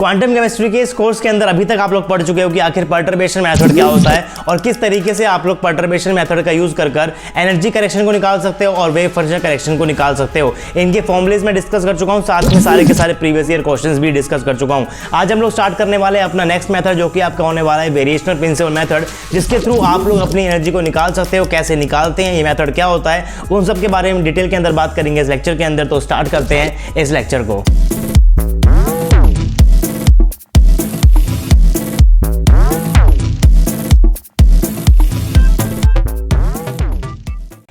Quantum chemistry के इस course के अंदर अभी तक आप लोग पढ़ चुके हो कि आखिर पर्टर्बेशन मेथड क्या होता है और किस तरीके से आप लोग पर्टर्बेशन मेथड का यूज कर एनर्जी करेक्शन को निकाल सकते हो और वेव फंक्शन करेक्शन को निकाल सकते हो। इनके फॉर्मुलेज में डिस्कस कर चुका हूं, साथ में सारे के सारे प्रीवियस ईयर क्वेश्चंस भी डिस्कस कर चुका हूं। आज हम लोग स्टार्ट करने वाले हैं अपना नेक्स्ट मेथड, जो कि आपका होने वाला है वेरिएशनल प्रिंसिपल मेथड, जिसके थ्रू आप लोग अपनी एनर्जी को निकाल सकते हो। कैसे निकालते हैं, ये मेथड क्या होता है, उन सब के बारे में डिटेल के अंदर बात करेंगे इस लेक्चर के अंदर। तो स्टार्ट करते हैं इस लेक्चर को।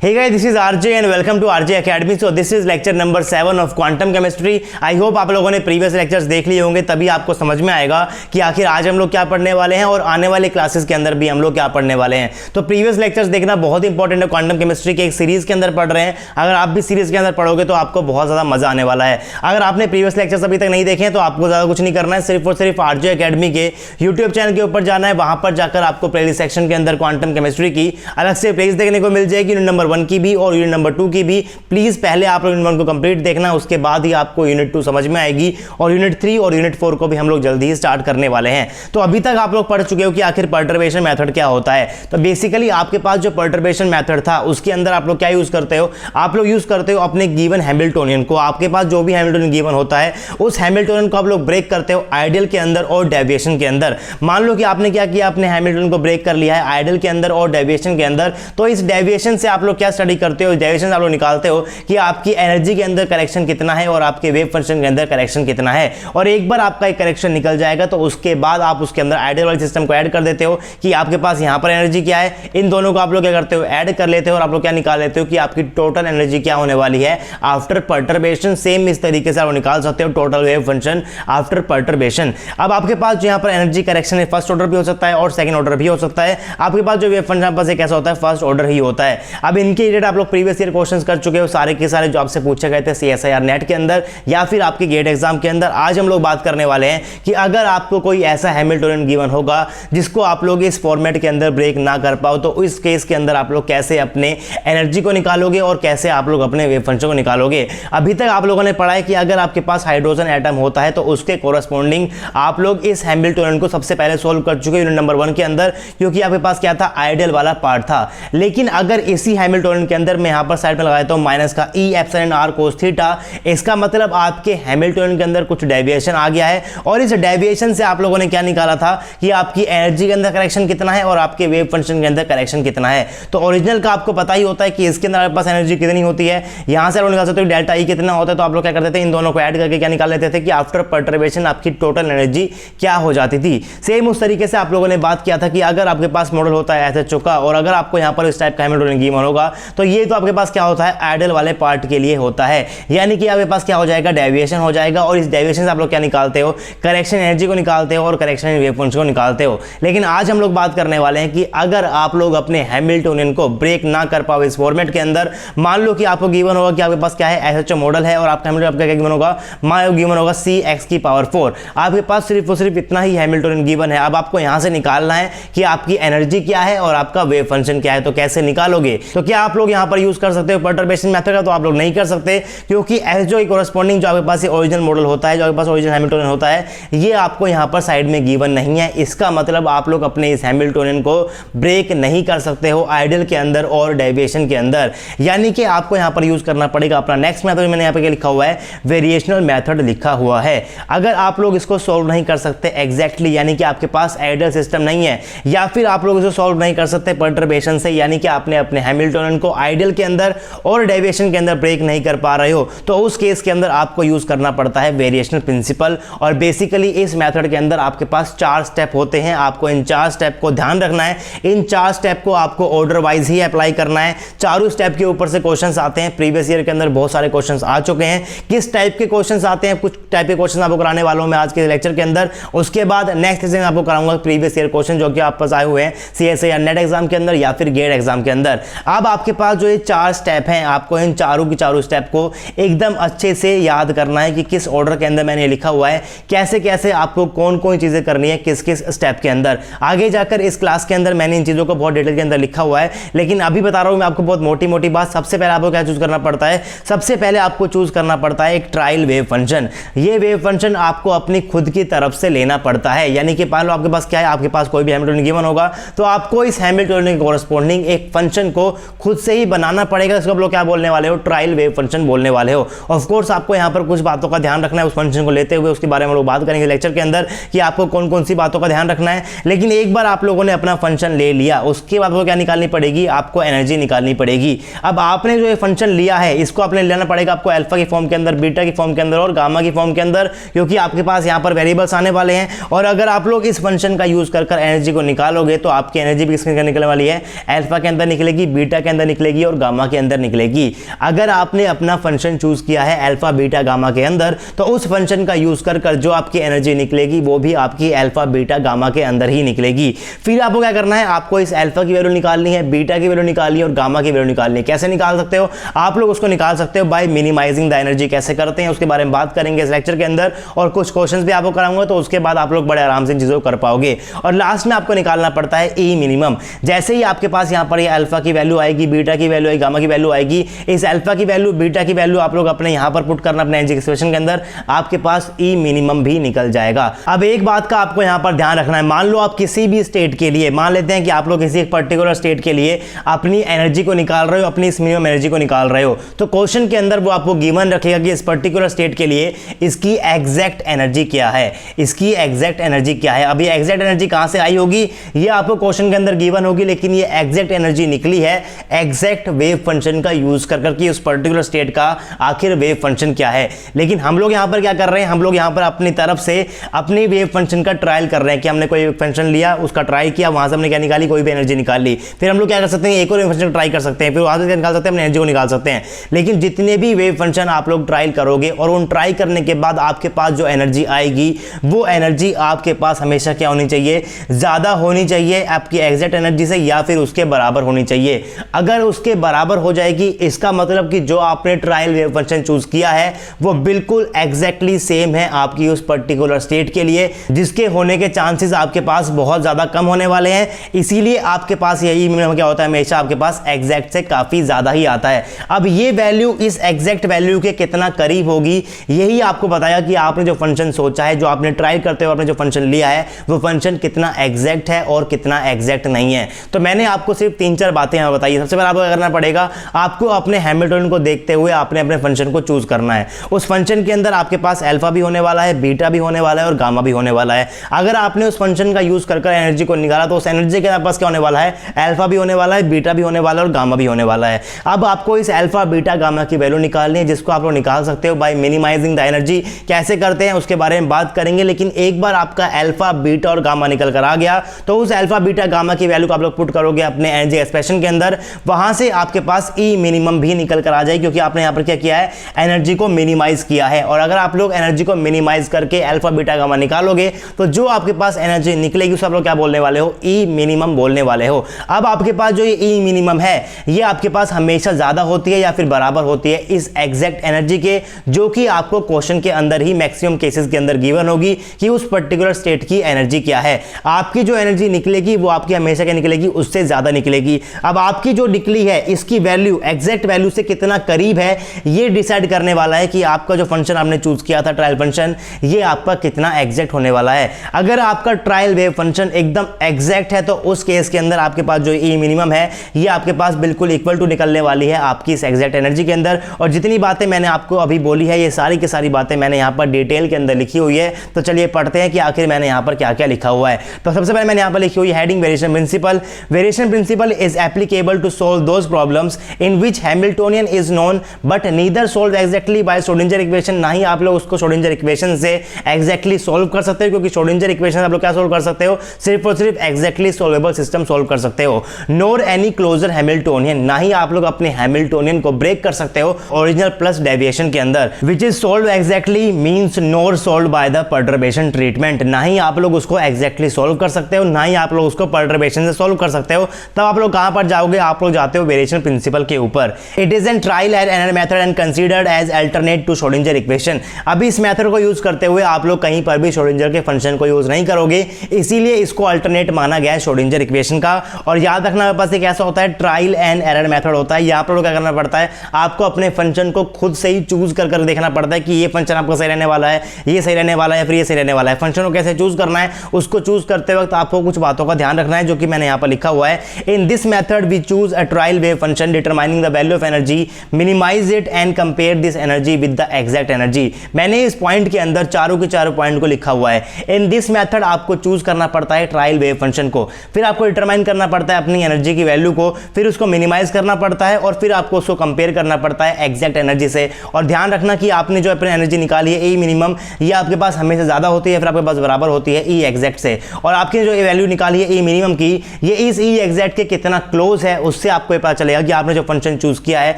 Hey guys, this is RJ and welcome to RJ Academy. So this is lecture number 7 of quantum chemistry. I hope आप लोगों ने previous lectures देख लिए होंगे, तभी आपको समझ में आएगा कि आखिर आज हम लोग क्या पढ़ने वाले हैं और आने वाले क्लासेस के अंदर भी हम लोग क्या पढ़ने वाले हैं। तो previous lectures देखना बहुत इंपॉर्टेंट है। क्वांटम केमिस्ट्री के एक सीरीज के अंदर पढ़ रहे हैं, अगर आप भी सीरीज के अंदर पढ़ोगे तो आपको बहुत ज़्यादा मजा आने वाला है। अगर आपने प्रीवियस लेक्चर्स अभी तक नहीं देखे हैं तो आपको ज़्यादा कुछ नहीं करना है, सिर्फ और सिर्फ RJ अकेडमी के यूट्यूब चैनल के ऊपर जाना है। वहाँ पर जाकर आपको प्लेलिस्ट सेक्शन के अंदर क्वांटम केमिस्ट्री की अलग से प्लेलिस्ट देखने को मिल जाएगी, यूनिट नंबर 1 की भी और यूनिट नंबर 2 की भी। प्लीज पहले आप लोग यूनिट 1 को कंप्लीट देखना, उसके बाद ही आपको यूनिट 2 समझ में आएगी और यूनिट 3 और यूनिट 4 को भी हम लोग जल्दी ही स्टार्ट करने वाले हैं। तो अभी तक आप लोग पढ़ चुके हो कि आखिर पर्टर्बेशन मेथड क्या होता है। तो बेसिकली आपके पास जो पर्टर्बेशन मेथड था उसके अंदर आप लोग क्या यूज करते हो, आप लोग यूज करते हो अपने गिवन हैमिल्टोनियन को। आपके पास जो भी हैमिल्टोनियन गिवन होता है उस हैमिल्टोनियन को आप लोग ब्रेक करते हो आइडियल के अंदर और डेविएशन के अंदर। मान लो कि आपने क्या किया, अपने हैमिल्टोनियन को ब्रेक कर लिया है आइडियल के अंदर और डेविएशन के अंदर। तो इस डेविएशन से आप लोग क्या स्टडी करते हो, डेविएशन से आप लोग निकालते हो कि आपकी एनर्जी के अंदर करेक्शन कितना है और आपके वेव फंक्शन के अंदर करेक्शन कितना है। और एक बार आपका एक करेक्शन निकल जाएगा तो उसके बाद आप उसके अंदर आइडियल वाले सिस्टम को ऐड कर देते हो कि आपके पास यहां पर एनर्जी क्या है। इन दोनों को आप लोग क्या करते हो, ऐड कर लेते हो और आप लोग क्या निकाल लेते हो कि आपकी टोटल एनर्जी क्या होने वाली है आफ्टर पर्टर्बेशन। सेम इस तरीके से आप निकाल सकते हो total wave function after perturbation. अब आपके पास जो यहां पर एनर्जी करेक्शन है, फर्स्ट ऑर्डर भी हो सकता है और सेकंड ऑर्डर भी हो सकता है। आपके पास जो वेव फंक्शन पास कैसा होता है, फर्स्ट ऑर्डर ही होता है। अब इनके रिलेटेड आप लोग प्रीवियस ईयर क्वेश्चंस कर चुके हो, सारे के सारे जो आपसे पूछे गए थे CSIR नेट के अंदर या फिर आपके गेट एग्जाम के अंदर। आज हम लोग बात करने वाले हैं कि अगर आपको कोई ऐसा हैमिल्टोनियन गिवन होगा जिसको आप लोग इस फॉर्मेट के अंदर ब्रेक ना कर पाओ, तो इस केस के अंदर आप लोग कैसे अपने एनर्जी को निकालोगे और कैसे आप लोग अपने वेव फंक्शन को निकालोगे। अभी तक आप लोगों ने पढ़ा है कि अगर आपके पास हाइड्रोजन एटम होता है तो उसके कोरस्पॉन्डिंग आप लोग इस हैमिल्टोनियन को सबसे पहले सोल्व कर चुके यूनिट नंबर 1 के अंदर, क्योंकि आपके पास क्या था, आइडियल वाला पार्ट था। लेकिन अगर इसी हैमिल्टोनियन के अंदर मैं यहां पर साइड में लगाता हूं माइनस का E epsilon r cos theta, इसका मतलब आपके हैमिल्टोनियन के अंदर कुछ डेविएशन आ गया है और इस डेविएशन से आप लोगों ने क्या निकाला था कि आपकी एनर्जी के अंदर करेक्शन कितना है और आपके वेव फंक्शन के अंदर करेक्शन कितना है। तो ओरिजिनल का आपको पता ही होता है कि इसके अंदर आपके पास एनर्जी कितनी होती है, यहां से आप निकाल सकते हो डेल्टा ई कितना होता है। तो आप लोग क्या करते थे, इन दोनों को ऐड करके क्या निकाल लेते थे कि आफ्टर पर्टर्बेशन आपकी टोटल एनर्जी क्या हो जाती थी। सेम उस तरीके से आप लोगों ने बात किया था कि अगर आपके पास मॉडल होता है ऐसे चुका और अगर आपको यहां पर इस टाइप का हैमिल्टोनियन गिवन होगा तो ये तो आपके पास क्या होता है, आइडियल वाले पार्ट के लिए होता है। यानी कि आपके पास क्या हो जाएगा, डेविएशन हो जाएगा और इस डेविएशन से आप लोग क्या निकालते हो, करेक्शन एनर्जी को निकालते हो और करेक्शन वेव फंक्शन को निकालते हो। लेकिन आज हम लोग बात करने वाले हैं कि अगर आप लोग अपने हैमिल्टोनियन को ब्रेक ना कर पाओ इस फॉर्मेट के अंदर, मान लो कि आपको गिवन होगा कि आपके पास क्या है, SHO मॉडल है और आपका हैमिल्टोनियन आपका क्या गिवन होगा, गिवन होगा CX⁴। आपके पास सिर्फ और सिर्फ इतना ही हैमिल्टोनियन गिवन है। अब आपको यहां से निकालना है कि आपकी एनर्जी क्या है और आपका वेव फंक्शन क्या है। तो कैसे निकालोगे, तो क्या आप लोग यहां पर यूज कर सकते हो पर्टर्बेशन मेथड का, तो आप लोग नहीं कर सकते, क्योंकि SHO कोरस्पॉन्डिंग जो आपके पास ओरिजिनल मॉडल होता है, जो आपके पास ओरिजिनल हैमिल्टोनियन होता है, ये आपको यहां पर साइड में गिवन नहीं है। इसका मतलब आप लोग अपने इस हैमिल्टोनियन को ब्रेक नहीं कर सकते हो आइडियल के अंदर और डेविएशन के अंदर। यानी कि आपको यहां पर यूज करना पड़ेगा अपना नेक्स्ट मेथड। मैंने यहां पे लिखा हुआ है वेरिएशनल मेथड लिखा हुआ है। अगर आप लोग इसको सॉल्व नहीं कर सकते एग्जैक्टली, यानी कि आपके पास आइडियल सिस्टम नहीं है, या फिर आप लोग इसको सॉल्व नहीं कर सकते पर्टर्बेशन से, यानी कि आपने अपने हैमिल्टोनियन को आइडियल के अंदर और डेविएशन के अंदर ब्रेक नहीं कर पा रहे हो, तो उस केस के अंदर आपको यूज करना पड़ता है वेरिएशनल प्रिंसिपल। और बेसिकली इस मेथड के अंदर आपके पास 4 स्टेप होते हैं। आपको इन 4 स्टेप को ध्यान रखना है। इन 4 स्टेप को आपको ऑर्डर वाइज ही अप्लाई करना है। चारों स्टेप के ऊपर से क्वेश्चंस आते हैं। प्रीवियस ईयर के अंदर बहुत सारे क्वेश्चंस आ चुके हैं। किस टाइप के क्वेश्चंस आते हैं, कुछ टाइप के क्वेश्चन आपको कराने वाला हूं मैं आज के लेक्चर के अंदर। उसके बाद नेक्स्ट लेक्चर में आपको कराऊंगा प्रीवियस ईयर क्वेश्चन जो कि आप पास आए हुए हैं CSIR नेट एग्जाम के अंदर या फिर गेट एग्जाम के अंदर। अब आपके पास जो ये 4 स्टेप हैं, आपको इन चारों की चारों स्टेप को एकदम अच्छे से याद करना है कि किस ऑर्डर के अंदर मैंने लिखा हुआ है, कैसे कैसे आपको कौन कौन चीज़ें करनी है किस किस स्टेप के अंदर। आगे जाकर इस क्लास के अंदर मैंने इन चीज़ों को बहुत डिटेल के अंदर लिखा हुआ है, लेकिन अभी बता रहा हूँ मैं आपको बहुत मोटी मोटी बात। सबसे पहले आपको क्या चूज करना पड़ता है, सबसे पहले आपको चूज करना पड़ता है एक ट्रायल वेव फंक्शन। ये वेव फंक्शन आपको अपनी खुद की तरफ से लेना पड़ता है, यानी कि मान लो आपके पास क्या है, आपके पास कोई भी हैमिल्टोनियन गिवन होगा तो आपको इस हैमिल्टोनियन के कोरस्पोंडिंग एक फंक्शन को खुद से ही बनाना पड़ेगा। इसको आप लोग क्या बोलने वाले हो, ट्रायल वेव फंक्शन बोलने वाले हो। ऑफ कोर्स आपको यहाँ पर कुछ बातों का ध्यान रखना है उस फंक्शन को लेते हुए, उसके बारे में लोग बात करेंगे लेक्चर के अंदर कि आपको कौन कौन सी बातों का ध्यान रखना है। लेकिन एक बार आप लोगों ने अपना फंक्शन ले लिया, उसके बाद वो क्या निकालनी पड़ेगी, आपको एनर्जी निकालनी पड़ेगी। अब आपने जो ये फंक्शन लिया है इसको आपने लेना पड़ेगा आपको अल्फा की फॉर्म के अंदर, बीटा की फॉर्म के अंदर और गामा की फॉर्म के अंदर, क्योंकि आपके पास यहाँ पर वेरिएबल्स आने वाले हैं। और अगर आप लोग इस फंक्शन का यूज कर एनर्जी को निकालोगे तो आपकी एनर्जी भी किसके अंदर निकलने वाली है, अल्फा के अंदर निकलेगी, बीटा के अंदर निकलेगी और गामा के अंदर निकलेगी। अगर आपने अपना फंक्शन चूज किया है अल्फा बीटा गामा के अंदर, तो उस फंक्शन का यूज कर जो आपकी एनर्जी निकलेगी वो भी आपकी अल्फा बीटा गामा के अंदर ही निकलेगी। फिर आपको क्या करना है, आपको इस अल्फा की वैल्यू निकालनी है, बीटा की वैल्यू निकालनी है और गामा की वैल्यू निकालनी है। कैसे निकाल सकते हो आप लोग, उसको निकाल सकते हो बाय मिनिमाइजिंग द एनर्जी। कैसे करते हैं उसके बारे में बात करेंगे इस लेक्चर के अंदर, और कुछ क्वेश्चंस भी आपको कराऊंगा, तो उसके बाद आप लोग बड़े आराम से इन चीजों को कर पाओगे। और लास्ट में आपको निकालना पड़ता है ई मिनिमम। जैसे ही आपके पास यहाँ पर ये अल्फा की वैल्यू आएगी, बीटा की वैल्यू आएगी, गामा की वैल्यू आएगी, इस अल्फा की वैल्यू बीटा की वैल्यू आप लोग अपने यहाँ पर पुट करना अपने एनर्जी एक्सप्रेशन के अंदर, आपके पास ई मिनिमम भी निकल जाएगा। अब एक बात का आपको यहाँ पर ध्यान रखना है, मान लो आप किसी भी स्टेट के लिए, मान लेते हैं कि आप लोग किसी एक पर्टिकुलर स्टेट के लिए अपनी एनर्जी को निकाल रहे हो, अपनी इस मिनिमम एनर्जी को निकाल रहे हो, तो क्वेश्चन के अंदर वो आपको गिवन रखेगा कि इस पर्टिकुलर स्टेट के लिए इसकी एग्जैक्ट एनर्जी क्या है, इसकी एग्जैक्ट एनर्जी क्या है। अब ये एग्जैक्ट एनर्जी कहां से आई होगी, ये आपको क्वेश्चन के अंदर गिवन होगी, लेकिन ये एग्जैक्ट एनर्जी निकली है एग्जैक्ट वेव फंक्शन का यूज करके उस पर्टिकुलर स्टेट का आखिर वेव फंक्शन क्या है। लेकिन हम लोग यहां पर क्या कर रहे हैं, हम लोग यहां पर अपनी तरफ से अपनी वेव फंक्शन का ट्रायल कर रहे हैं कि हमने कोई फंक्शन लिया, उसका ट्राई किया, वहां से हमने क्या निकाली, कोई भी एनर्जी निकाल ली। फिर हम लोग क्या कर सकते हैं, एक और वेव फंक्शन ट्राई कर सकते हैं, फिर वहां से क्या निकाल सकते हैं, अपनी एनर्जी को निकाल सकते हैं। लेकिन जितने भी वेव फंक्शन आप लोग ट्रायल करोगे और उन ट्राई करने के बाद आपके पास जो एनर्जी आएगी, वो एनर्जी आपके पास हमेशा क्या होनी चाहिए, ज्यादा होनी चाहिए आपकी एग्जैक्ट एनर्जी से, या फिर उसके बराबर होनी चाहिए। अगर उसके बराबर हो जाएगी, इसका मतलब कि जो आपने ट्रायल वेव फंक्शन चूज किया है वो बिल्कुल एग्जैक्टली सेम है आपकी उस पर्टिकुलर स्टेट के लिए, जिसके होने के चांसेस आपके पास बहुत ज्यादा कम होने वाले हैं। इसीलिए आपके पास यही मिनिमम क्या होता है, हमेशा आपके पास एग्जैक्ट से काफी ज्यादा ही आता है। अब ये वैल्यू इस एग्जैक्ट वैल्यू के कितना करीब होगी, यही आपको बताया कि आपने जो फंक्शन सोचा है, जो आपने ट्राई करते हुए आपने जो फंक्शन लिया है, वो फंक्शन कितना एग्जैक्ट है और कितना एग्जैक्ट नहीं है। तो मैंने आपको सिर्फ 3-4 बातें यहां बताई। सबसे पहले आपको करना पड़ेगा, आपको अपने हैमिल्टोनियन को देखते हुए आपने अपने फंक्शन को चूज करना है। उस फंक्शन के अंदर आपके पास अल्फा भी होने वाला है, बीटा भी होने वाला है और गामा भी होने वाला है। अगर आपने उस फंक्शन का यूज कर एनर्जी को निकाला, तो उस एनर्जी के पास क्या होने वाला है, अल्फा भी होने वाला है, बीटा भी होने वाला है और गामा भी होने वाला है। अब आपको इस अल्फा बीटा गामा की वैल्यू निकालनी है, जिसको आप लोग निकाल सकते हो बाय मिनिमाइजिंग द एनर्जी। कैसे करते हैं उसके बारे में बात करेंगे, लेकिन एक बार आपका अल्फा बीटा और गामा निकल कर आ गया, तो उस अल्फा बीटा गामा की वैल्यू को आप लोग पुट करोगे अपने एनर्जी एक्सप्रेशन के अंदर, वहां से आपके पास ई मिनिमम भी निकल कर आ जाएगी, क्योंकि आपने यहां पर क्या किया है, एनर्जी को मिनिमाइज किया है। और अगर आप लोग एनर्जी को मिनिमाइज करके अल्फा बीटा गामा निकालोगे, तो जो आपके पास एनर्जी निकलेगी उसे आप लोग क्या बोलने वाले हो, ई मिनिमम बोलने वाले हो। अब आपके पास जो ये ई मिनिमम है, ये आपके पास हमेशा ज्यादा होती है या फिर बराबर होती है इस एग्जैक्ट एनर्जी के, जो कि आपको क्वेश्चन के अंदर ही मैक्सिमम केसेस के अंदर गिवन होगी कि उस पर्टिकुलर स्टेट की एनर्जी क्या है। आपकी जो एनर्जी निकलेगी वो आपकी हमेशा क्या निकलेगी, उससे ज्यादा निकलेगी। अब आपकी जो निकली है, इसकी वैल्यू एग्जैक्ट वैल्यू से कितना करीब है, ये डिसाइड करने वाला है कि आपका जो फंक्शन आपने चूज किया था ट्रायल फंक्शन, ये आपका कितना एग्जैक्ट होने वाला है। अगर आपका ट्रायल वेव फंक्शन एकदम एग्जैक्ट है, तो उस केस के अंदर आपके पास जो ई मिनिमम है, ये आपके पास बिल्कुल इक्वल टू निकलने वाली है आपकी इस एग्जैक्ट एनर्जी के अंदर। और जितनी बातें मैंने आपको अभी बोली है, ये सारी की सारी बातें मैंने यहां पर डिटेल के अंदर लिखी हुई है। तो चलिए पढ़ते हैं कि आखिर मैंने यहां पर क्या क्या लिखा हुआ है। तो सबसे पहले मैंने यहां पर लिखी हुई है heading, variation principle. Variation principle is applicable to solve those problems in which Hamiltonian is known but neither solve exactly by Schrodinger equation. ना ही आप लोग उसको श्रोडिंगर इक्वेशन से एग्जैक्टली सोल्व कर सकते हो, क्योंकि श्रोडिंगर इक्वेशन आप लोग क्या सोल्व कर सकते हो, सिर्फ और सिर्फ एग्जैक्टली सोल्वेबल सिस्टम सोल्व कर सकते हो। नोर एनी क्लोजर हैमिल्टोनियन, ना ही आप लोग अपने हैमिल्टोनियन को ब्रेक कर सकते हो ओरिजिनल प्लस डेविएशन के अंदर। Which is solve exactly means NOR solve by the perturbation treatment. ना ही आप लोग उसको एग्जैक्टली सोल्व कर सकते हो, ना ही आप लोग उसको पर्टर्बेशन से सोल्व कर सकते हो। तब आप लोग कहां पर जाओगे, आप लोग जाते हो वेरिएशन प्रिंसिपल के ऊपर। It is an trial and error method and considered as alternate to Schrodinger equation. अभी इस मेथड को यूज करते हुए आप लोग कहीं पर भी श्रोडिंगर के फंक्शन को यूज नहीं करोगे, इसीलिए इसको अल्टरनेट माना गया है श्रोडिंगर इक्वेशन का। और याद रखना मेरे पास एक ऐसा होता है ट्रायल एंड एरर मेथड होता है। यहाँ पर क्या करना पड़ता है, आपको अपने फंक्शन को खुद से ही चूज कर देखना पड़ता है कि ये फंक्शन आपको सही रहने वाला है, ये सही रहने वाला है, फिर ये सही रहने वाला है। फंक्शन को कैसे चूज करना है, उसको चूज करते वक्त आपको कुछ बातों का ध्यान रखना है, जो कि मैंने यहाँ पर लिखा हुआ है। In this method we choose a trial wave function determining the value of energy, minimize it and compare this energy with the exact energy. मैंने इस पॉइंट के अंदर चारों के चारों पॉइंट को लिखा हुआ है। इन दिस मेथड आपको चूज करना पड़ता है ट्रायल वेव फंक्शन को, फिर आपको डिटरमाइन करना पड़ता है अपनी एनर्जी की वैल्यू को, फिर उसको मिनिमाइज करना पड़ता है और फिर आपको उसको कंपेयर करना पड़ता है एग्जैक्ट एनर्जी से। और ध्यान रखना कि आपने जो अपनी एनर्जी निकाली है ई मिनिमम, ये आपके पास हमेशा ज्यादा होती है, फिर आपके पास बराबर होती है ई एग्जैक्ट से। और आपकी जो वैल्यू निकाली है ई मिनिमम की, ये इस ई एग्जैक्ट के कितना क्लोज है, उससे आपको पता चलेगा कि आपने जो फंक्शन चूज किया है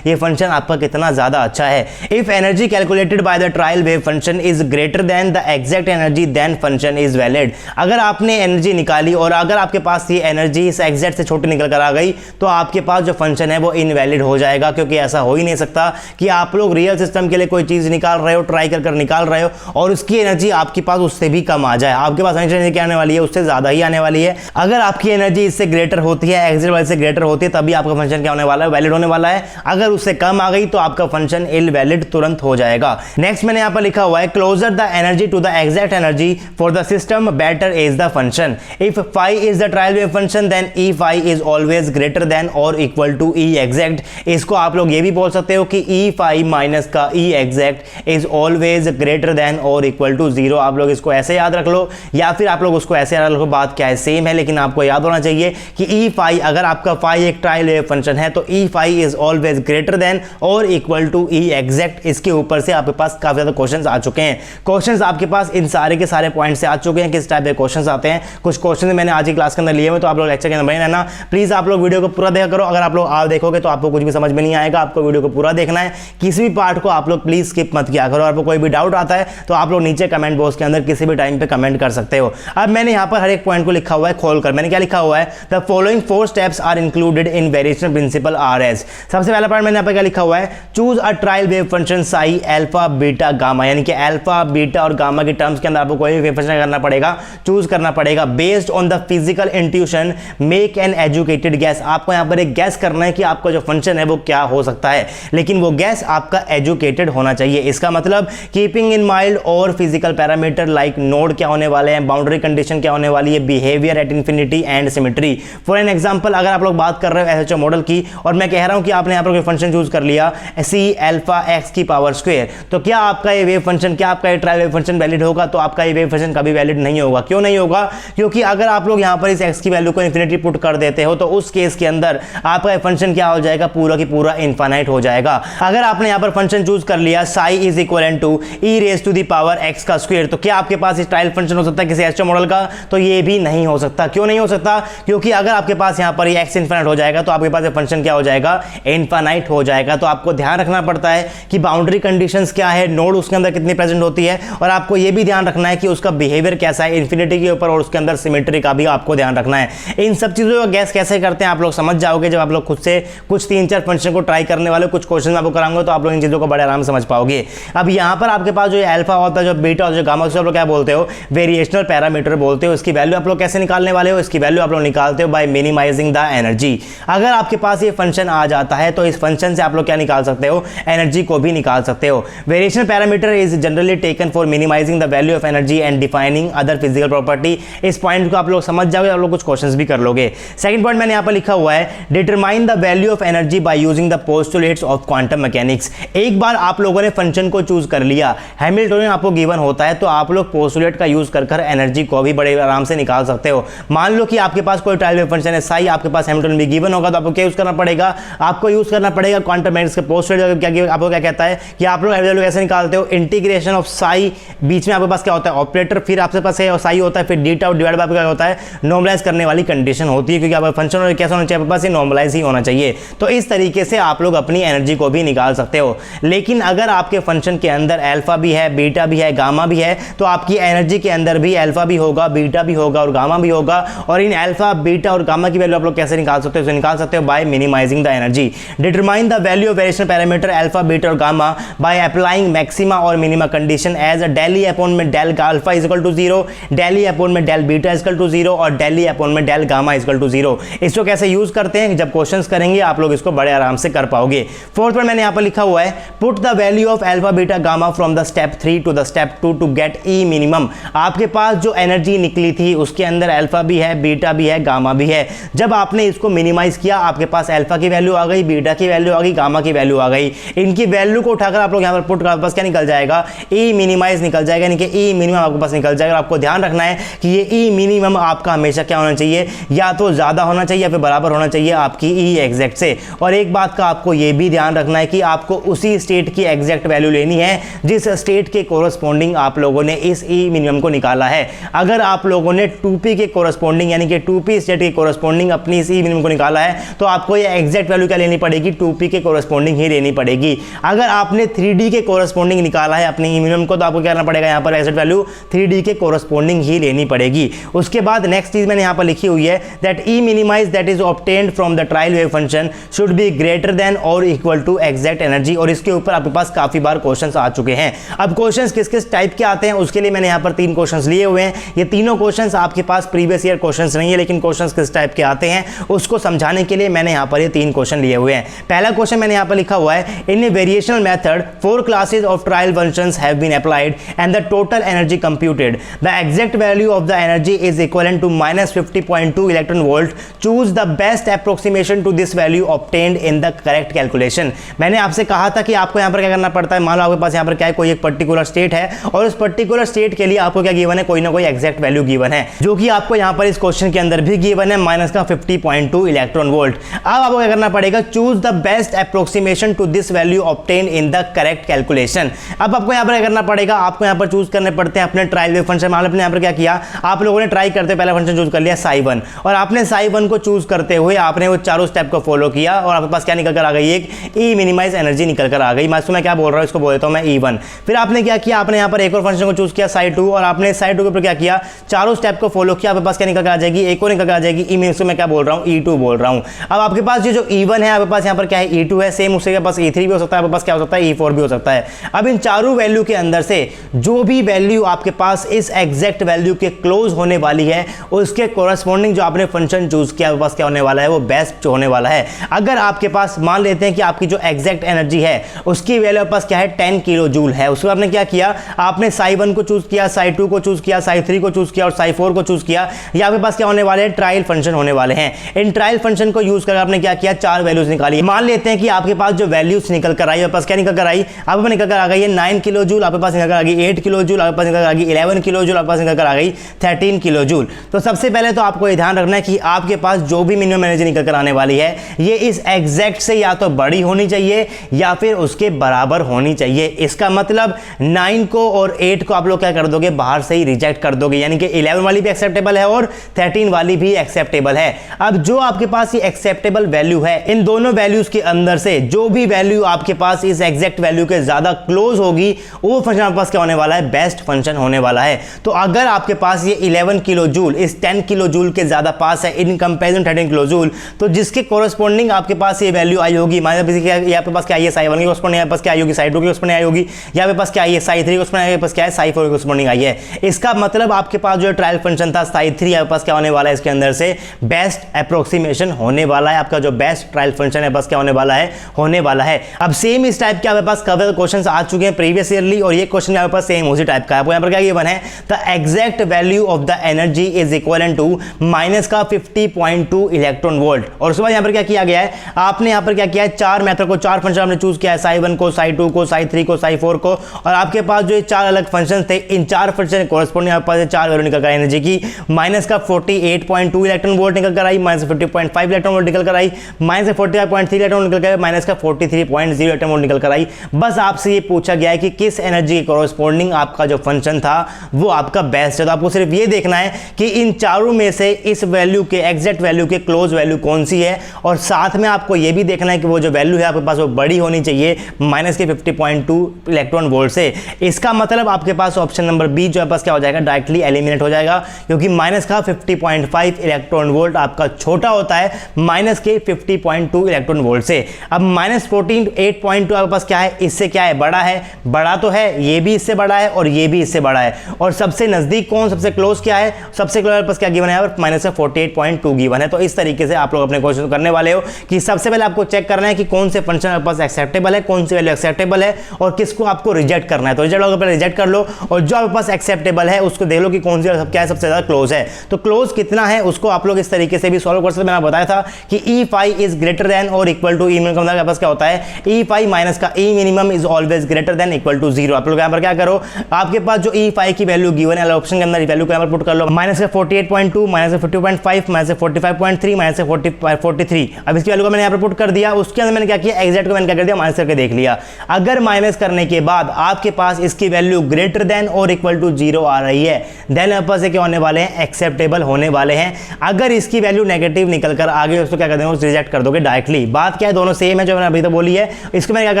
ये फंक्शन आपका कितना ज्यादा अच्छा है। If energy calculated by the trial wave function is greater than the exact energy then function is valid. अगर आपने एनर्जी निकाली और अगर आपके पास ये एनर्जी इस एग्जैक्ट से छोटी निकल कर आ गई, तो आपके पास जो फंक्शन है वो इनवैलिड हो जाएगा, क्योंकि ऐसा हो ही नहीं सकता कि आप लोग रियल सिस्टम के लिए कोई चीज निकाल रहे हो, ट्राई कर निकाल रहे हो और उसकी एनर्जी आपके पास उससे भी कम आ जाए। आपके पास एनर्जी क्या आने वाली है, उससे ज्यादा ही आने वाली है। अगर आपकी एनर्जी इससे ग्रेटर होती है, एग्जैक्ट वैल्यू से ग्रेटर होती है, तभी आपका फंक्शन क्या होने वाला है, वैलिड होने वाला है। अगर उससे कम आ गई तो आपका फंक्शन इनवैलिड तुरंत हो जाएगा। नेक्स्ट मैंने यहां पर लिखा हुआ है closer the energy to the exact energy for the system better is the function. If phi is the trial wave function then E phi is always greater than और इक्वल टू ई एग्जैक्ट। इसको आप लोग ये भी बोल सकते हो कि ई फाई माइनस का E exact is always greater than और इक्वल टू 0। आप लोग इसको ऐसे याद रख लो या फिर आप लोग उसको ऐसे याद रखो, बात क्या है सेम है, लेकिन आपको याद होना चाहिए कि ई फाई, अगर आपका फाई एक ट्रायल वेव फंक्शन है तो E phi is always greater than और इक्वल टू ई एग्जैक्ट। इसके ऊपर से आपके पास काफी ज्यादा क्वेश्चंस आ चुके हैं। क्वेश्चंस आपके पास इन सारे के सारे पॉइंट से आ चुके हैं। किस टाइप के क्वेश्चंस आते हैं, कुछ क्वेश्चन मैंने आज की क्लास के अंदर लिए हुए, तो आप लोग लेक्चर के अंदर बने रहना। प्लीज आप लोग वीडियो को पूरा देखा करो। अगर आप लोग आप देखोगे तो आपको कुछ भी समझ में नहीं आएगा, आपको वीडियो को पूरा देखना है। किसी भी पार्ट को आप लोग प्लीज स्किप मत किया करो। आपको कोई भी डाउट आता है तो आप लोग नीचे कमेंट बॉक्स के अंदर किसी भी टाइम पे कमेंट कर सकते हो। अब मैंने यहाँ पर हर एक पॉइंट को लिखा हुआ है खोलकर। मैंने क्या लिखा हुआ है, the following 4 steps are included in variation principle are as. सबसे पहला पॉइंट मैंने यहाँ पर क्या लिखा हुआ है, choose a trial wave function psi alpha beta gamma, यानी कि अल्फा बीटा और गामा के टर्म्स के अंदर आपको कोई भी वेव फंक्शन करना पड़ेगा, चूज करना पड़ेगा। Based on the physical intuition make an educated gas. आपको यहाँ पर एक गैस करना है कि आपका जो फंक्शन है वो क्या हो सकता है, लेकिन वो गैस आपका एजुकेटेड होना चाहिए। इसका मतलब कीपिंग इन माइंड और फिजिकल पैरामीटर लाइक नोड क्या होने वाले हैं, बाउंड्री कंडीशन क्या होने वाली है, behaviour at infinity and symmetry. For an example, अगर आप लोग बात कर रहे हो एसएचओ मॉडल की और मैं कह रहा हूं कि आपने यहाँ पर कोई फंक्शन चूज कर लिया सी अल्फा एक्स की पावर स्क्वायर, तो क्या आपका ये वेव फंक्शन, क्या आपका ये ट्रायल वेव फंक्शन वैलिड होगा? तो आपका ये वेव फंक्शन कभी वैलिड नहीं होगा। क्यों नहीं होगा? क्योंकि अगर आप लोग यहाँ पर इस एक्स की वैल्यू को इंफिनिटी पुट कर देते हो तो उस केस के अंदर आपका फंक्शन क्या हो जाएगा, पूरा की पूरा इनफाइनाइट हो जाएगा। अगर आपने यहाँ पर फंक्शन चूज कर लिया psi is equal to e raise to the power x का स्क्वायर, तो क्या आपके पास इस ट्रायल फंक्शन हो सकता है किसी एसएचओ मॉडल का? तो ये भी नहीं हो सकता। क्यों नहीं हो सकता? क्योंकि अगर आपके पास यहाँ पर ये एक्स इनफाइनाइट हो जाएगा तो आपके पास ये फंक्शन क्या हो जाएगा, इनफाइनाइट हो जाएगा। तो आपको ध्यान रखना पड़ता है कि बाउंड्री कंडीशंस क्या है, नोड उसके अंदर कितनी प्रेजेंट होती है, और आपको ये भी ध्यान रखना है कि उसका बिहेवियर कैसा है इन्फिनिटी के ऊपर, और उसके अंदर सिमेट्री का भी आपको ध्यान रखना है। इन सब चीजों का गैस कैसे करते हैं आप लोग समझ जाओगे जब आप लोग खुद से कुछ 3-4 फंक्शन को ट्राई करने वाले, कुछ क्वेश्चन आपको कराऊंगा तो आप लोग इन चीजों को बड़े आराम से समझ पाओगे। अब यहाँ पर आपके पास जो अल्फा होता है, जो बीटा और जो गामा, आप लोग क्या बोलते हो, वेरिएशनल पैरामीटर बोलते हो। इसकी वैल्यू आप लोग कैसे निकालने वाले हो? इसकी वैल्यू आप लोग निकालते हो बाय मिनिमाइजिंग द एनर्जी। अगर आपके पास ये फंक्शन आ जाता है तो इस फंक्शन से आप लोग क्या निकाल सकते हो, एनर्जी को भी निकाल सकते हो। Variation parameter is generally taken for minimizing the value of energy and defining other physical property. इस पॉइंट को आप लोग समझ जाओगे, आप लोग कुछ क्वेश्चंस भी कर लोगे। सेकंड पॉइंट मैंने यहां पर लिखा हुआ है, determine the value of energy by using the postulates of quantum mechanics. एक बार आप लोगों ने फंक्शन को चूज कर लिया, हैमिल्टोनियन आपको गिवन होता है, तो आप लोग पोस्टुलेट का यूज कर एनर्जी को भी बड़े आराम से निकाल सकते हो। मान लो कि आपके पास कोई ट्रायल वेव फंक्शन है साई, आपके पास हैमिल्टोनियन भी गिवन होगा, तो आपको क्या यूज करना पड़ेगा, आपको यूज करना पड़ेगा क्वांटम मैकेनिक्स के पोस्टुलेट। आपको क्या कहता है कि आप लोग वैल्यू कैसे निकालते हो, इंटीग्रेशन ऑफ साई, बीच में आपके पास क्या होता है, ऑपरेटर, फिर आपके पास साई होता है, फिर डी टाउ डिवाइड बाय क्या होता है, नॉर्मलाइज करने वाली कंडीशन होती है, क्योंकि आपका फंक्शन कैसा होना चाहिए, आपके पास नॉर्मलाइज ही होना चाहिए। तो इस तरीके से आप लोग अपनी एनर्जी को भी निकाल सकते हो। लेकिन अगर आपके फंक्शन के अंदर अल्फा भी है, बीटा भी है, गामा भी है, तो आपकी एनर्जी के अंदर भी अल्फा भी होगा, बीटा भी होगा और गामा भी होगा। और इन अल्फा, बीटा और गामा की वैल्यू आप लोग कैसे निकाल सकते हो, निकाल सकते हो by minimizing the energy. Determine the value of variation parameter alpha beta और गामा बाय अप्लाइंग मैक्सिमा और minima condition as del E upon में del alpha is equal to 0, del E upon में del beta is equal to 0 और del E upon में del gamma is equal to 0। इसको कैसे use करते हैं, जब क्वेश्चंस करेंगे आप लोग इसको बड़े आराम से कर पाओगे। फोर्थ पर मैंने यहां पर लिखा हुआ है put the value of alpha beta gamma from the step 3 to the step 2 to get E minimum. आपके पास जो एनर्जी निकली थी उसके अंदर अल्फा भी है, बीटा भी है, गामा भी है। जब आपने इसको मिनिमाइज किया आपके पास अल्फा की वैल्यू आ गई, बीटा की वैल्यू आ गई, गामा की वैल्यू आ गई। इनकी वैल्यू को उठाकर आप लोग यहां पर पुट कर पास क्या निकल जाएगा, ई मिनिमाइज निकल जाएगा, यानी कि ई मिनिमम आपके पास निकल जाएगा। आपको ध्यान रखना है कि ये ई मिनिमम आपका हमेशा क्या होना चाहिए, या तो ज्यादा होना चाहिए या फिर बराबर होना चाहिए आपकी ई एग्जैक्ट से। और एक बात का आपको ये भी ध्यान रखना है कि आपको उसी स्टेट की एग्जैक्ट वैल्यू लेनी है जिस स्टेट के कोरस्पॉन्डिंग आप लोगों ने इस ई मिनिमम को निकाला है। अगर आप लोगों ने 2p के कोरस्पॉन्डिंग यानी कि 2p स्टेट के कोरस्पॉन्डिंग अपनी इस ई मिनिमम को निकाला है तो आपको ये एग्जैक्ट वैल्यू क्या लेनी पड़ेगी, 2p के कोरस्पॉन्डिंग ही लेनी पड़ेगी। अगर आपने 3d के कोरस्पॉन्डिंग निकाला है अपने ई मिनिमम को तो आपको क्या करना पड़ेगा, यहाँ पर एग्जैक्ट वैल्यू 3d के कोरस्पॉन्डिंग ही लेनी पड़ेगी। उसके बाद नेक्स्ट चीज मैंने यहाँ पर लिखी हुई है that E minimize that is obtained from the trial wave function should be greater than और इक्वल टू एग्जैक्ट एनर्जी। और इसके ऊपर आपके पास काफी बार क्वेश्चंस आ चुके हैं। अब क्वेश्चंस किस किस टाइप के आते हैं उसके लिए मैंने यहाँ पर 3 क्वेश्चंस लिए हुए हैं। ये तीनों क्वेश्चंस आपके पास प्रीवियस ईयर क्वेश्चंस नहीं है, लेकिन क्वेश्चंस किस टाइप के आते हैं उसको समझाने के लिए मैंने यहाँ पर ये 3 क्वेश्चन लिए हुए हैं। पहला क्वेश्चन मैंने यहाँ पर लिखा हुआ है in a variational method 4 classes of trial functions have been applied and the total energy computed the exact value of the energy is equivalent to -50.2 electron volt. Choose the best approximation to this value obtained in the correct calculation. मैंने आपसे कहा था कि आपको यहाँ पर क्या करना पड़ता है, मान लो आपके पास यहाँ पर क्या है, कोई एक पर्टिकुलर स्टेट है और उस पर्टिकुलर स्टेट के लिए आपको क्या गिवन है, कोई ना कोई एग्जैक्ट वैल्यू गिवन है, जो कि आपको यहाँ पर इस क्वेश्चन के अंदर भी गिवन है -50.2 इलेक्ट्रॉन वोल्ट। अब आपको क्या करना पड़ेगा, choose the best approximation to this value obtain in the correct calculation. अब आपको यहाँ पर क्या करना पड़ेगा, आपको यहाँ पर चूज करने पड़ते हैं अपने ट्रायल वेव फंक्शन। मान लो आपने यहाँ पर क्या किया, आप लोगों ने ट्राई करते पहला फंक्शन चूज कर लिया साई1 और आपने साई1 को चूज करते हुए आपने वो चारों स्टेप को फॉलो किया और आपके पास क्या निकल कर आ गई, एक ई मिनिमाइज एनर्जी निकल कर आ गई। मैं क्या बोल रहा हूँ इसको बोल देता हूँ मैं E1। फिर आपने क्या किया, आपने यहाँ पर एक और फंक्शन को चूज किया साई2 और आपने साई2 के ऊपर क्या किया, चारों स्टेप को फॉलो किया, आपके पास क्या निकल कर आ जाएगी, एक और निकल कर आ जाएगी ई में। इसको मैं क्या बोल रहा हूँ, E2 बोल रहा हूँ। अब आपके पास जो E1 है आपके पास यहाँ पर क्या है, E2 है, सेम उसके पास E3 भी हो सकता है, आपके पास क्या हो सकता है, E4 भी हो सकता है। अब इन चारों वैल्यू के अंदर से जो भी वैल्यू आपके पास इस एग्जैक्ट वैल्यू के क्लोज होने वाली है उसके कोरस्पॉन्डिंग जो आपने फंक्शन चूज किया आपके पास क्या होने वाला है, वो बेस्ट होने वाला है। अगर आपके पास मान लेते हैं कि आपकी जो एग्जैक्ट एनर्जी है उसकी वैल्यू आपके पास क्या है, 10 किलो जूल है, उसमें आपने क्या किया, आपने साई1 को चूज किया, साई2 को चूज किया, साई3 को चूज किया और साई4 को चूज किया। ये आपके पास क्या होने वाले हैं, ट्रायल फंक्शन होने वाले हैं। इन ट्रायल फंक्शन को यूज कर आपने क्या किया, 4 वैल्यूज निकाली। मान लेते हैं कि आपके पास जो वैल्यूज निकल कर आई, आपके पास क्या निकल कर आई, आपके पास निकल कर आ गई है 9 किलो जूल, आपके पास निकल कर आ गई 8 किलो जूल, आपके पास निकल कर आ गई 11 किलो जूल, आपके पास निकल कर आ गई 13 किलो जूल। तो सबसे पहले तो आपको ये ध्यान रखना है कि आपके पास जो भी मिनिमम एनर्जी निकल कर आने वाली है ये इस एग्जैक्ट से या तो बड़ी होनी चाहिए या फिर उसके बराबर होनी चाहिए। इसका मतलब 9 को और 8 को आप लोग क्या कर दोगे, बाहर से ही रिजेक्ट कर दोगे, यानी कि 11 वाली भी एक्सेप्टेबल है और 13 वाली भी एक्सेप्टेबल है। अब जो आपके पास ये एक्सेप्टेबल वैल्यू है, इन दोनों वैल्यूज के अंदर से जो भी वैल्यू आपके पास इस एग्जैक्ट वैल्यू के ज्यादा क्लोज होगी वो फंक्शन आपके पास क्या होने वाला है, बेस्ट फंक्शन होने वाला है। तो अगर आपके पास ये 11 किलो जूल इस 10 किलो जूल के ज्यादा पास है इन कंपेरिजन 13 किलो जूल, तो जिसके कोरस्पॉन्डिंग आपके पास ये वैल्यू आई होगी, आपके पास क्या है, साई1 की कोरस्पॉन्डिंग आपके पास क्या आई होगी, साई2 की कोरस्पॉन्डिंग आई होगी, यहाँ पे पास क्या है, साई3 की कोरस्पॉन्डिंग आपके पास क्या है, साई4 की कोरस्पॉन्डिंग आई है। इसका मतलब आपके पास जो ट्रायल फंक्शन था साई3 आपके पास क्या होने वाला है, इसके अंदर से बेस्ट अप्रोक्सीमेशन होने वाला है। आपका जो बेस्ट ट्रायल फंक्शन है बस क्या होने वाला है, होने वाला है। अब सेम इस टाइप के आपके पास कवर क्वेश्चंस आ चुके हैं प्रीवियस ईयरली और ये क्वेश्चन आपके पास सेम उसी टाइप का है। आपको यहाँ पर क्या गिवन है, the exact value of the energy is equivalent to -50.2 electron volt. और उसके बाद यहाँ पर क्या किया गया है, आपने यहाँ पर क्या किया है, 4 मेथड को 4 फंक्शन आपने चूज किया है, साई1 को, साई2 को, साई3 को, साई4 को, और आपके पास जो 4 अलग फंक्शन थे इन 4 फंक्शन कोरस्पॉन्डिंग आपके पास 4 वैल्यू निकल कर एनर्जी की -48.2 इलेक्ट्रॉन वोल्ट निकल कर आई, -50.5 इलेक्ट्रॉन वोल्ट निकल कर आई, -45.3 इलेक्ट्रॉन निकल कर -43.0 इलेक्ट्रॉन वोल्ट निकल कर आई। बस आपसे ये पूछा गया है कि किस एनर्जी के कोरस्पॉन्डिंग आपका जो फंक्शन था वो आपका बेस्ट है। तो आपको सिर्फ ये देखना है कि इन चारों में से इस वैल्यू के एग्जैक्ट वैल्यू के क्लोज वैल्यू कौन सी है, और साथ में आपको ये भी देखना है कि वो जो वैल्यू है आपके पास वो बड़ी होनी चाहिए -50.2 इलेक्ट्रॉन वोल्ट से। इसका मतलब आपके पास ऑप्शन नंबर बी जो है पास क्या हो जाएगा, डायरेक्टली एलिमिनेट हो जाएगा, क्योंकि -50.5 इलेक्ट्रॉन वोल्ट आपका छोटा होता है है माइनस के 50.2 इलेक्ट्रॉन वोल्ट से। अब माइनस 48.2 आपके पास क्या है, इससे क्या है, बड़ा है, बड़ा तो है, ये भी इससे बड़ा है और ये भी इससे बड़ा है, और सबसे नजदीक कौन, सबसे क्लोज क्या है, सबसे क्लोज पास क्या गिवन है, माइनस 48.2 गिवन है। तो इस तरीके से आप लोग अपने क्वेश्चन करने वाले हो कि सबसे पहले आपको चेक करना है कि कौन से फंक्शन आपके पास एक्सेप्टेबल है, कौन सी वैल्यू एक्सेप्टेबल है और किसको आपको रिजेक्ट करना है। तो रिजेक्ट कर लो और जो आपके पास एक्सेप्टेबल है उसको देख लो कि कौन सी क्या है सबसे ज्यादा क्लोज है। तो क्लोज कितना है उसको आप लोग इस तरीके से भी सॉल्व कर सकते हैं। मैंने बताया था कि E5 इज ग्रेटर देन और इक्वल टू, ई मिनिमम का मतलब क्या होता है, E5 माइनस का E minimum is always greater than equal to 0। आप लोग यहां पर क्या करो, आपके पास जो E5 की वैल्यू गिवन है ऑप्शन के अंदर, वैल्यू को यहां पर पुट कर लो, माइनस 48.2, माइनस 50.5, माइनस 45.3, माइनस 43। अब इसकी वैल्यू को मैंने यहां पर पुट कर दिया। उसके अंदर मैंने क्या किया, एग्जैक्ट को मैंने क्या कर दिया, माइनस करके देख लिया। अगर माइनस करने के बाद आपके पास इसकी वैल्यू ग्रेटर देन और इक्वल टू 0 आ रही है, देन आपके पास क्या होने वाले हैं, एक्सेप्टेबल होने वाले हैं। अगर इसकी वैल्यू नेगेटिव निकल कर आगे उसको क्या कर देंगे, रिजेक्ट कर दोगे डायरेक्टली। बात क्या है, दोनों सेम है जो मैंने अभी तो बोली है। इसको मैं क्या कर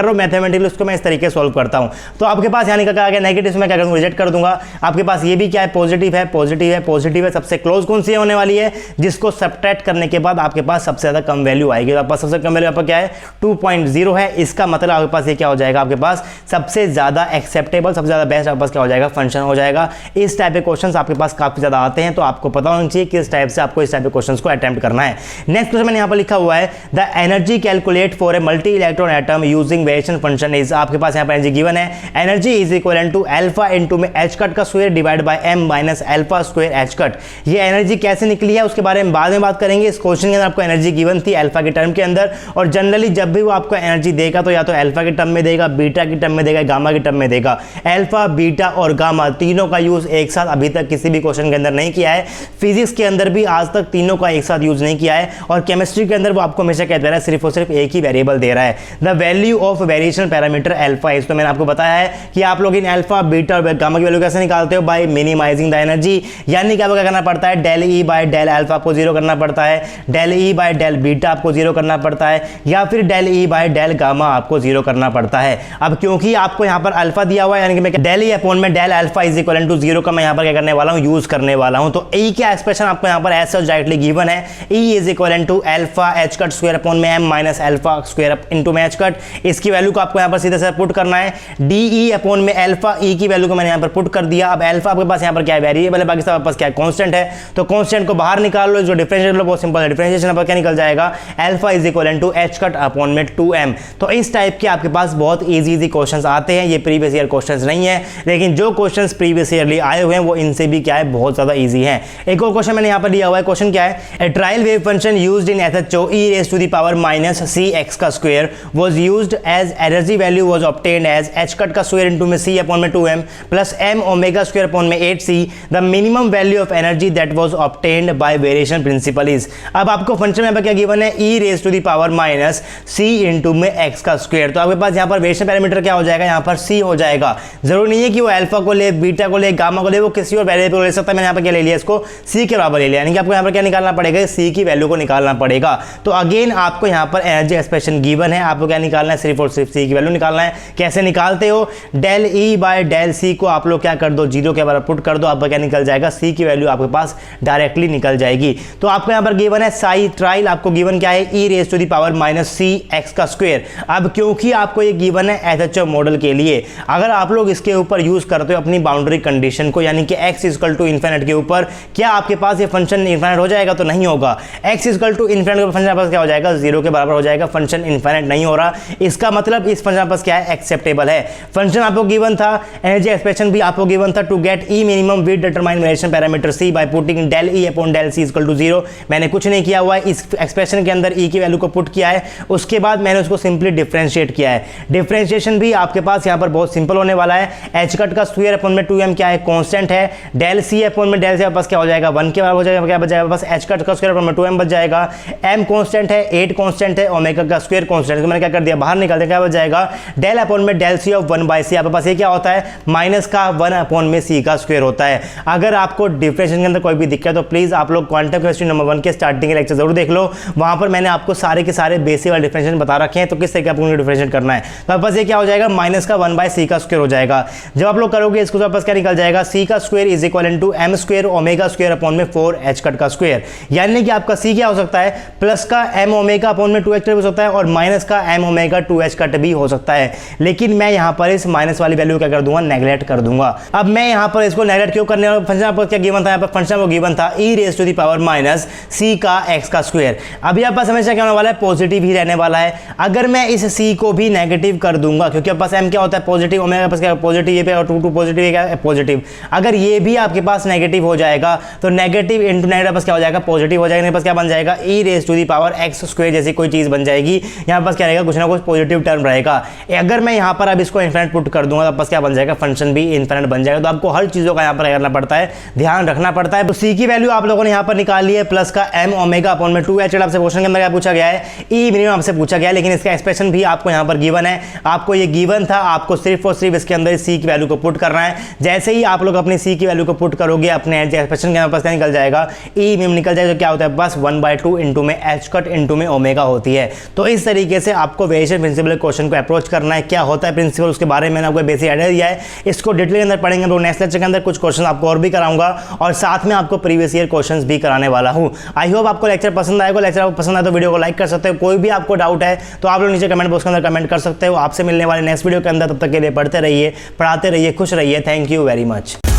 रहा हूं, मैथमेटिकली उसको मैं इस तरीके से सॉल्व करता हूं। तो आपके पास यानी क्या आ गया, नेगेटिव में क्या करूंगा, रिजेक्ट कर दूंगा। आपके पास ये भी क्या है, पॉजिटिव है, पॉजिटिव है, पॉजिटिव है। सबसे क्लोज कौन सी होने वाली है, जिसको सब्ट्रैक्ट करने के बाद आपके पास सबसे ज्यादा कम वैल्यू आएगी। तो आपके पास सबसे कम वैल्यू आपका क्या है, 2.0 है। इसका मतलब आपके पास ये क्या हो जाएगा, आपके पास सबसे ज्यादा एक्सेप्टेबल, सबसे ज्यादा बेस्ट आपके पास क्या हो जाएगा, फंक्शन हो जाएगा। इस टाइप के क्वेश्चंस आपके पास काफी ज्यादा आते हैं, तो आपको पता होना चाहिए किस टाइप से आपको इस टाइप के क्वेश्चंस को अटेम्प्ट करना है। नेक्स्ट क्वेश्चन मैंने यहां पर लिखा हुआ है, the energy calculate for a multi electron atom using variation function is. आपके पास यहां पर एनर्जी गिवन है, energy is equal to alpha into में h कट का square divide by m minus alpha square h cut. ये energy कैसे निकली है उसके बारे में बाद में बात करेंगे। इस क्वेश्चन के अंदर आपको एनर्जी गिवन थी अल्फा के टर्म के अंदर, और जनरली जब भी वो आपको एनर्जी देगा तो या तो अल्फा के टर्म में देगा, बीटा के टर्म में देगा, गामा के टर्म में देगा। अल्फा, बीटा और गामा तीनों का यूज एक साथ अभी तक किसी भी क्वेश्चन के अंदर नहीं किया है। फिजिक्स के अंदर भी आज तक तीनों का एक साथ यूज नहीं किया है, और केमिस्ट्री के अंदर वो आपको हमेशा कहता है सिर्फ और सिर्फ एक ही वेरिएबल दे रहा है। The value of variation parameter alpha is. तो मैंने आपको बताया है कि आप लोग इन अल्फा, बीटा और गामा की वैल्यू कैसे निकालते हो, बाय मिनिमाइजिंग द एनर्जी। यानी कि आपको क्या करना पड़ता है, del E by del alpha आपको जीरो करना पड़ता है, del E by del beta आपको जीरो करना पड़ता है, या फिर del E by del gamma आपको जीरो करना पड़ता है। अब क्योंकि आपको यहां पर अल्फा दिया हुआ है, यानी कि मैं डेल ई अपॉन में del alpha is equal to 0 का मैं यहां पर क्या करने वाला हूं, यूज करने वाला हूं। तो ई का एक्सप्रेशन आपको यहां पर ऐसा डायरेक्टली गिवन है, E is equal to alpha h cut square upon में m minus alpha square into में h कट। इसकी वैल्यू को आपको यहां पर सीधे से पुट करना है, डी ई अपॉन में अल्फा, ई की वैल्यू को मैंने यहां पर पुट कर दिया। अब अल्फा आपके पास यहां पर क्या है, वेरिएबल है, बाकी सब आपके पास क्या है, कांस्टेंट है। तो कांस्टेंट को बाहर निकाल लो, जो डिफरेंशिएट लो बहुत सिंपल है, डिफरेंशिएशन पर क्या निकल जाएगा, alpha is equal to h cut upon में 2m। तो इस टाइप के आपके पास बहुत इजी क्वेश्चंस आते हैं। ये प्रीवियस ईयर क्वेश्चंस नहीं है, लेकिन जो क्वेश्चंस प्रीवियस ईयरली आए हुए हैं वो इनसे भी क्या है, बहुत ज्यादा इजी है। एक और क्वेश्चन मैंने यहां पर दिया हुआ है, क्वेश्चन क्या है, a trial wave function used in SHO e raised to the power minus cx का square was used as energy value was obtained as h cut का स्क्वायर इनटू में c अपॉन में 2m plus m omega square upon में 8c। The minimum value of energy that was obtained by variation principle is. अब आपको function में क्या given है, e raised to the power minus c into में x का square. तो आपके पास यहां पर वेरिएशन पैरामीटर क्या हो जाएगा, यहां पर c हो जाएगा। जरूरी नहीं है कि वो अल्फा को ले, बीटा को ले, गामा को ले, वो किसी और वेरिएबल को ले सकता है। मैंने यहां पर क्या ले लिया, इसको c के बराबर ले लिया, यानी कि आपको यहां पर क्या निकालना पड़ेगा, c की वैल्यू को निकालना पड़ेगा। तो अगेन आपको यहां पर एनर्जी एक्सप्रेशन गिवन है, आपको क्या निकालना है, सिर्फ और सिर्फ c की वैल्यू निकालना है। कैसे निकालते हो, del E by del c को आप लोग क्या कर दो, 0 के बराबर पुट कर दो, आपका क्या निकल जाएगा, c की वैल्यू आपके पास डायरेक्टली निकल जाएगी। तो आपको यहां पर गिवन है साई ट्रायल, आपको गिवन क्या है, e raise to the power minus c x का स्क्वायर। अब क्योंकि आपको ये गिवन है SHO मॉडल के लिए, अगर आप लोग इसके ऊपर यूज करते हो अपनी बाउंड्री कंडीशन को, यानी कि x इक्वल टू इन्फिनिट के ऊपर, क्या आपके पास ये फंक्शन इन्फिनिट हो जाएगा, तो नहीं होगा। x इक्वल टू इन्फिनिट का फंक्शन पास क्या हो जाएगा, 0 के बराबर हो जाएगा, फंक्शन इन्फिनिट नहीं हो रहा। इसका मतलब इस फंक्शन पास क्या है, एक्सेप्टेबल है। फंक्शन आपको गिवन था, एनर्जी एक्सप्रेशन भी आपको गिवन था, to get E minimum we determine variation parameter c by putting del E upon del c equal to 0। मैंने कुछ नहीं किया हुआ है, इस एक्सप्रेशन के अंदर e की वैल्यू को पुट किया है, उसके बाद मैंने उसको सिंपली डिफरेंशिएट किया है। डिफरेंशिएशन भी आपके पास यहां पर बहुत सिंपल होने वाला है, h कट का स्क्वायर अपॉन में 2m क्या है, कांस्टेंट है, डेल c अपॉन में डेल से पास क्या हो जाएगा, 1 के बराबर हो जाएगा, क्या बच जाएगा बस h कट का स्क्वायर अपॉन में 2m बच जाएगा। m कांस्टेंट है, 8 कांस्टेंट है, ओमेगा का स्क्वायर कांस्टेंट, तो मैंने क्या कर दिया, बाहर निकाल दिया, क्या बच जाएगा, डेल अपॉन में del c of 1 by c। आपके पास ये क्या होता है, माइनस का 1 अपॉन में c का स्क्वायर होता है। अगर आपको डिफरेंशिएशन के अंदर कोई भी दिक्कत तो प्लीज आप लोग क्वांटम केमिस्ट्री नंबर 1 के स्टार्टिंग के लेक्चर जरूर देख लो, वहां पर मैंने आपको सारे के सारे बेसिक वाले डिफरेंशिएशन बता रखे हैं, तो किस तरीके आपको डिफरेंशिएट करना है। तो आपके पास ये क्या हो जाएगा, माइनस का 1 बाय c का स्क्वायर हो जाएगा। जब आप लोग करोगे इसको तो आपके पास क्या निकल जाएगा, c का square is equal to m square omega square upon में 4 h कट का स्क्वायर। यानी कि आपका c की क्या हो सकता है, प्लस का m ओमेगा अपॉन में 2h हो सकता है और माइनस का m ओमेगा 2h कट भी हो सकता है। लेकिन मैं यहाँ पर इस माइनस वाली वैल्यू क्या कर दूंगा, नेगलेक्ट कर दूंगा। अब मैं यहाँ पर इसको नेगलेक्ट क्यों करने वाला, फंक्शन आपको क्या गिवन था, यहाँ पर फंक्शन वो गिवन था e raise to the power minus c का x का स्क्वायर। अभी आप पास हमेशा क्या होने वाला है, पॉजिटिव ही रहने वाला है। अगर मैं इस c को भी नेगेटिव कर दूंगा, क्योंकि आपके पास m क्या होता है, पॉजिटिव, ओमेगा पास क्या पॉजिटिव, ये पे और 2 पॉजिटिव, ये क्या है पॉजिटिव। अगर ये भी आपके पास नेगेटिव हो जाएगा तो नेगेटिव इंटू नेगेटिव पास क्या हो जाएगा, पॉजिटिव हो जाएगा। मेरे पास क्या बन जाएगा, e raise to the power x square जैसी कोई चीज बन जाएगी। यहाँ पास क्या रहेगा, कुछ ना कुछ पॉजिटिव टर्म रहेगा। अगर मैं यहाँ पर अब इसको इन्फिनिट पुट कर दूंगा तो पास क्या बन जाएगा, फंक्शन भी इन्फिनिट बन जाएगा। तो आपको हर चीजों का यहाँ पर करना पड़ता है, ध्यान रखना पड़ता है। तो c की वैल्यू आप लोगों ने यहाँ पर निकाल ली है, प्लस का m ओमेगा अपॉन में 2h। आपसे क्वेश्चन के अंदर क्या पूछा गया है, e मिनिमम आपसे पूछा गया है, लेकिन इसका एक्सप्रेशन भी आपको यहाँ पर गिवन है। आपको ये गिवन था, आपको सिर्फ और सिर्फ इसके अंदर c की वैल्यू को पुट करना है। जैसे ही आप लोग अपनी c की वैल्यू को पुट करोगे, अपने एक्सप्रेशन के यहाँ पास क्या निकल जाएगा, e मिनिमम निकल जाएगा। तो क्या होता है, बस 1/2 इंटू में h कट इंटू में ओमेगा होती है। तो इस तरीके से आपको वेरिएशन प्रिंसिपल क्वेश्चन को अप्रोच करना है। क्या होता है प्रिंसिपल, उसके बारे में मैंने आपको बेसिक आइडिया दिया है। इसको डिटेल के अंदर पढ़ेंगे तो नेक्स्ट लेक्चर के अंदर कुछ क्वेश्चन आपको और भी कराऊंगा और साथ में आपको प्रीवियस ईयर क्वेश्चंस भी कराने वाला हूं। आई होप आपको लेक्चर पसंद आएगा। लेक्चर आपको पसंद आए तो वीडियो को लाइक कर सकते हो। कोई भी आपको डाउट है तो आप लोग नीचे कमेंट बॉक्स के अंदर कमेंट कर सकते हो। आपसे मिलने वाले नेक्स्ट वीडियो के अंदर, तब तक के लिए पढ़ते रहिए, पढ़ाते रहिए, खुश रहिए। Thank you very much.